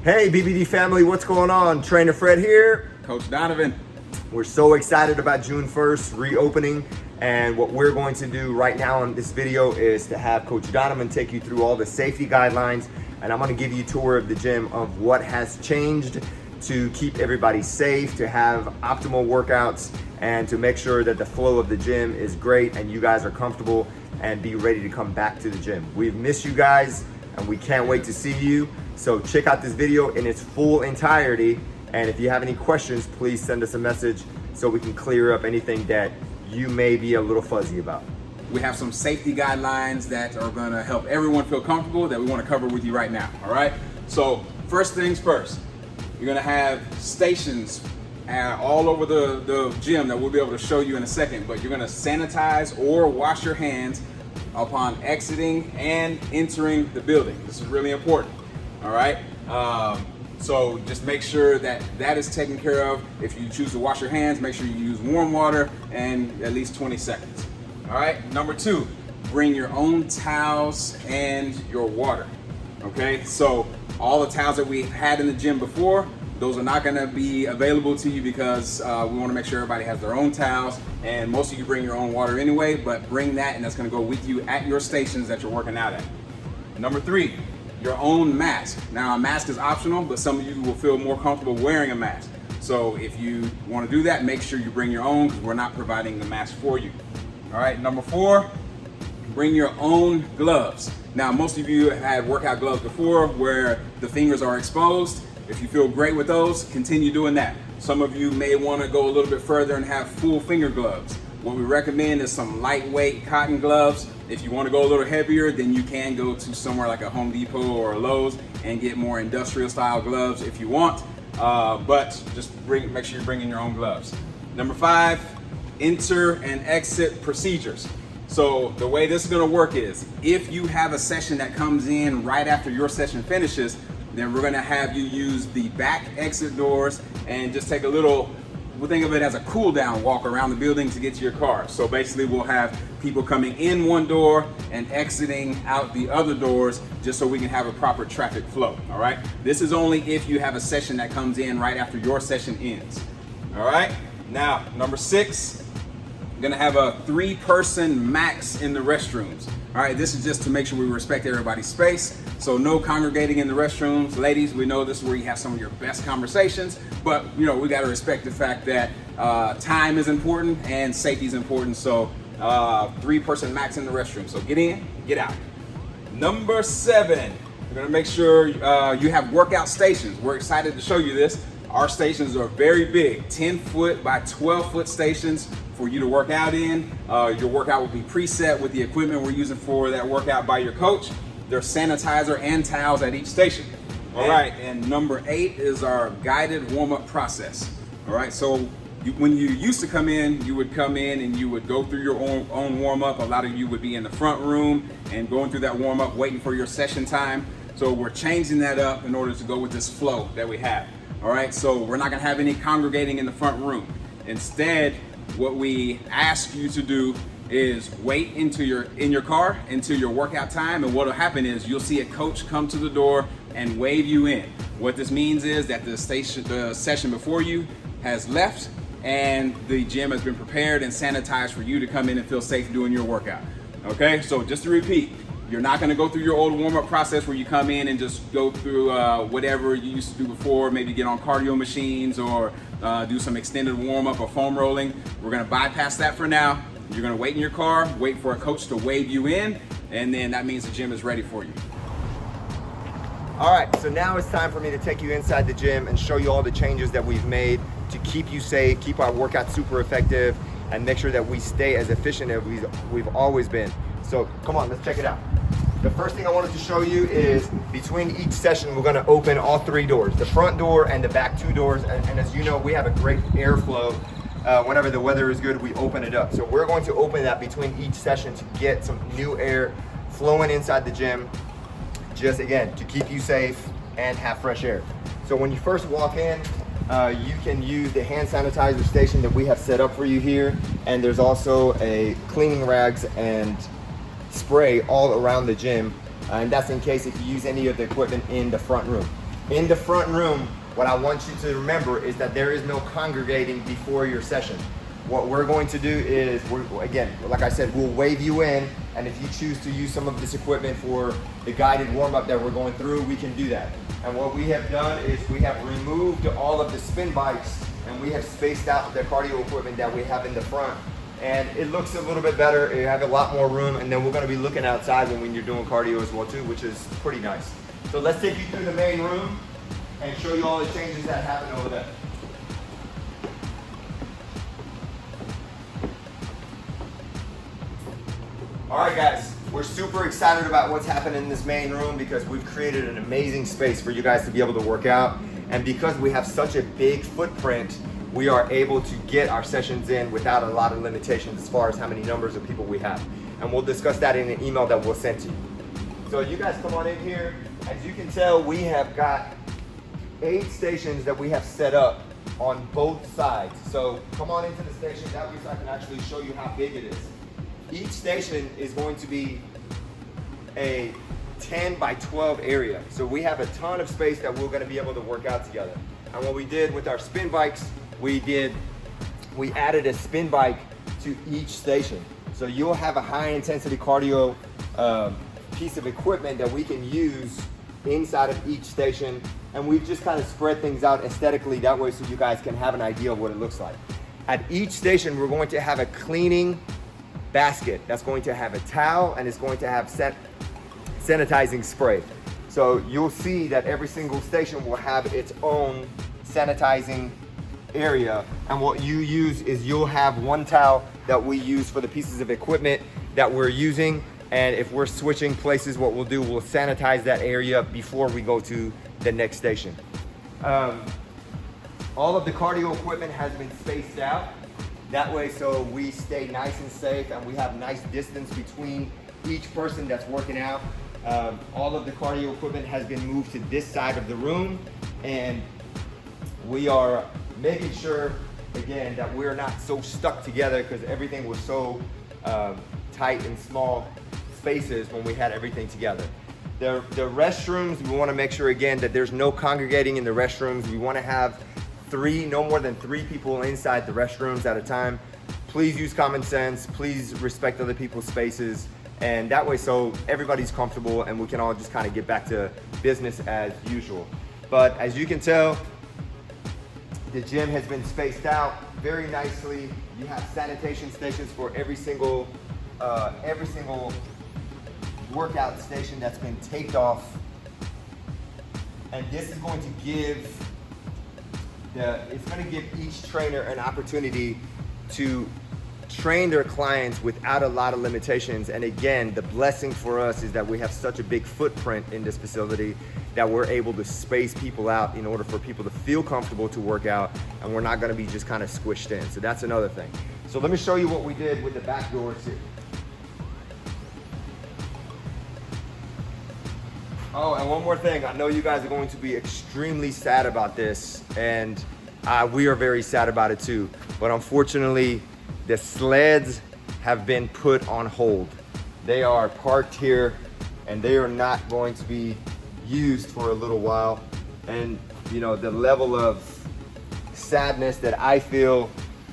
Hey BBD family, what's going on? Trainer Fred here. Coach Donovan. We're so excited about June 1st reopening, and what we're going to do right now in this video is to have Coach Donovan take you through all the safety guidelines, and I'm going to give you a tour of the gym of what has changed to keep everybody safe, to have optimal workouts, and to make sure that the flow of the gym is great and you guys are comfortable and be ready to come back to the gym. We've missed you guys and we can't wait to see you. So check out this video in its full entirety, and if you have any questions, please send us a message so we can clear up anything that you may be a little fuzzy about. We have some safety guidelines that are gonna help everyone feel comfortable that we wanna cover with you right now, all right? So first things first, you're gonna have stations all over the gym that we'll be able to show you in a second, but you're gonna sanitize or wash your hands upon exiting and entering the building. This is really important, all right? So just make sure that that is taken care of. If you choose to wash your hands, make sure you use warm water and at least 20 seconds, all right? Number two, bring your own towels and your water, okay? So all the towels that we've had in the gym before, those are not gonna be available to you because we wanna make sure everybody has their own towels, and most of you bring your own water anyway, but bring that and that's gonna go with you at your stations that you're working out at. Number three, your own mask. Now a mask is optional, but some of you will feel more comfortable wearing a mask. So if you wanna do that, make sure you bring your own because we're not providing the mask for you. All right, number four, bring your own gloves. Now most of you have had workout gloves before where the fingers are exposed. If you feel great with those, continue doing that. Some of you may want to go a little bit further and have full finger gloves. What we recommend is some lightweight cotton gloves. If you want to go a little heavier, then you can go to somewhere like a Home Depot or a Lowe's and get more industrial style gloves if you want. But just make sure you're bringing your own gloves. Number five, enter and exit procedures. So the way this is going to work is if you have a session that comes in right after your session finishes, then we're gonna have you use the back exit doors and just take a little, we'll think of it as a cool down walk around the building to get to your car. So basically we'll have people coming in one door and exiting out the other doors just so we can have a proper traffic flow, all right? This is only if you have a session that comes in right after your session ends, all right? Now, number six, we're gonna have a 3-person max in the restrooms. All right, this is just to make sure we respect everybody's space. So no congregating in the restrooms. Ladies, we know this is where you have some of your best conversations, but you know, we gotta respect the fact that time is important and safety is important. So 3-person max in the restroom. So get in, get out. Number 7, we're gonna make sure you have workout stations. We're excited to show you this. Our stations are very big, 10-foot by 12-foot stations for you to work out in. Your workout will be preset with the equipment we're using for that workout by your coach. There's sanitizer and towels at each station. All right, and number 8 is our guided warm-up process. All right, so when you used to come in, you would come in and you would go through your own warm-up. A lot of you would be in the front room and going through that warm-up, waiting for your session time. So we're changing that up in order to go with this flow that we have. All right, so we're not gonna have any congregating in the front room. Instead, what we ask you to do is wait in your car until your workout time, and what'll happen is you'll see a coach come to the door and wave you in. What this means is that the session before you has left and the gym has been prepared and sanitized for you to come in and feel safe doing your workout. Okay, so just to repeat, you're not gonna go through your old warm-up process where you come in and just go through whatever you used to do before, maybe get on cardio machines or do some extended warm-up or foam rolling. We're gonna bypass that for now. You're gonna wait in your car, wait for a coach to wave you in, and then that means the gym is ready for you. All right, so now it's time for me to take you inside the gym and show you all the changes that we've made to keep you safe, keep our workout super effective, and make sure that we stay as efficient as we've always been. So come on, let's check it out. The first thing I wanted to show you is between each session, we're gonna open all 3 doors, the front door and the back 2 doors. And as you know, we have a great airflow. Whenever the weather is good, we open it up. So we're going to open that between each session to get some new air flowing inside the gym, just again, to keep you safe and have fresh air. So when you first walk in, you can use the hand sanitizer station that we have set up for you here. And there's also a cleaning rags and spray all around the gym, and that's in case if you use any of the equipment in the front room. In the front room, what I want you to remember is that there is no congregating before your session. What we're going to do is, again, like I said, we'll wave you in, and if you choose to use some of this equipment for the guided warm-up that we're going through, we can do that. And what we have done is we have removed all of the spin bikes, and we have spaced out the cardio equipment that we have in the front. And it looks a little bit better, you have a lot more room, and then we're gonna be looking outside when you're doing cardio as well too, which is pretty nice. So let's take you through the main room and show you all the changes that happen over there. All right, guys, we're super excited about what's happening in this main room because we've created an amazing space for you guys to be able to work out. And because we have such a big footprint, we are able to get our sessions in without a lot of limitations as far as how many numbers of people we have. And we'll discuss that in an email that we'll send to you. So you guys come on in here. As you can tell, we have got 8 stations that we have set up on both sides. So come on into the station, that way so I can actually show you how big it is. Each station is going to be a 10 by 12 area. So we have a ton of space that we're gonna be able to work out together. And what we did with our spin bikes, we added a spin bike to each station. So you'll have a high intensity cardio piece of equipment that we can use inside of each station. And we've just kind of spread things out aesthetically that way so you guys can have an idea of what it looks like. At each station, we're going to have a cleaning basket that's going to have a towel and it's going to have sanitizing spray. So you'll see that every single station will have its own sanitizing area, and what you use is you'll have one towel that we use for the pieces of equipment that we're using, and if we're switching places, what we'll do, we'll sanitize that area before we go to the next station. All of the cardio equipment has been spaced out that way so we stay nice and safe and we have nice distance between each person that's working out. All of the cardio equipment has been moved to this side of the room, and we are making sure, again, that we're not so stuck together because everything was so tight and small spaces when we had everything together. The restrooms, we want to make sure, again, that there's no congregating in the restrooms. We want to have no more than 3 people inside the restrooms at a time. Please use common sense. Please respect other people's spaces. And that way, so everybody's comfortable and we can all just kind of get back to business as usual. But as you can tell, the gym has been spaced out very nicely. You have sanitation stations for every single workout station that's been taped off. And this is going to give each trainer an opportunity to train their clients without a lot of limitations. And again, the blessing for us is that we have such a big footprint in this facility that we're able to space people out in order for people to feel comfortable to work out, and we're not gonna be just kind of squished in. So that's another thing. So let me show you what we did with the back doors here. Oh, and one more thing. I know you guys are going to be extremely sad about this, and we are very sad about it too. But unfortunately, the sleds have been put on hold. They are parked here, and they are not going to be used for a little while. And you know, the level of sadness that I feel,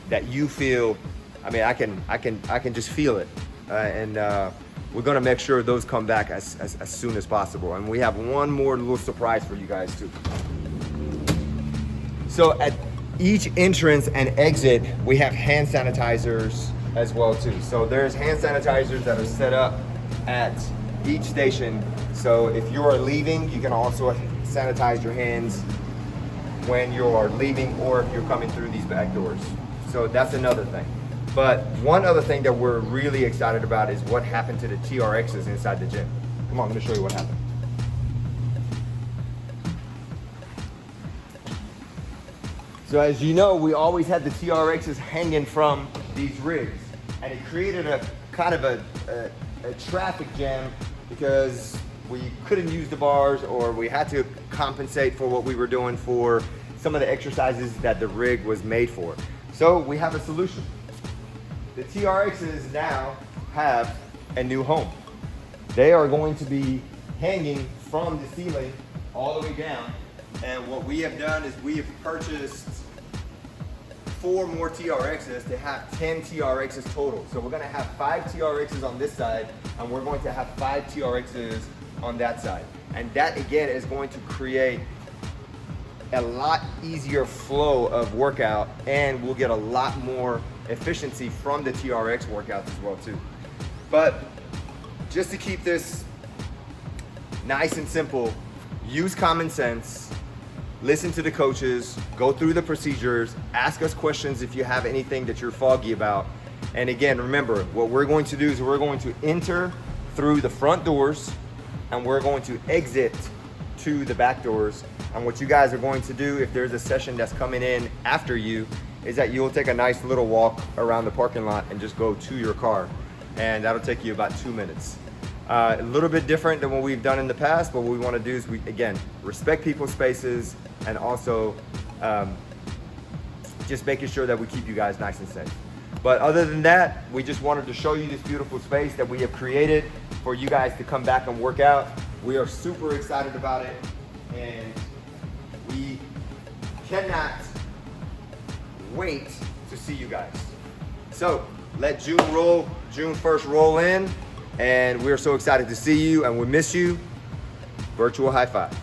that you feel, I mean, I can just feel it. We're gonna make sure those come back as soon as possible. And we have one more little surprise for you guys too. So at each entrance and exit, we have hand sanitizers as well too. So there's hand sanitizers that are set up at each station. So if you are leaving, you can also sanitize your hands when you are leaving or if you're coming through these back doors. So that's another thing. But one other thing that we're really excited about is what happened to the TRXs inside the gym. Come on, let me show you what happened. So as you know, we always had the TRXs hanging from these rigs, and it created a kind of a traffic jam because we couldn't use the bars, or we had to compensate for what we were doing for some of the exercises that the rig was made for. So we have a solution. The TRXs now have a new home. They are going to be hanging from the ceiling all the way down, And what we have done is we have purchased 4 more TRXs to have 10 TRXs total. So we're gonna have 5 TRXs on this side, and we're going to have 5 TRXs on that side. And that again is going to create a lot easier flow of workout, and we'll get a lot more efficiency from the TRX workouts as well too. But just to keep this nice and simple, use common sense, listen to the coaches, go through the procedures, ask us questions if you have anything that you're foggy about. And again, remember, what we're going to do is we're going to enter through the front doors and we're going to exit to the back doors. And what you guys are going to do if there's a session that's coming in after you is that you'll take a nice little walk around the parking lot and just go to your car. And that'll take you about 2 minutes. A little bit different than what we've done in the past, but what we want to do is we, again, respect people's spaces and also just making sure that we keep you guys nice and safe. But other than that, we just wanted to show you this beautiful space that we have created for you guys to come back and work out. We are super excited about it, and we cannot wait to see you guys. So let June 1st roll in, and we're so excited to see you, and we miss you. Virtual high five.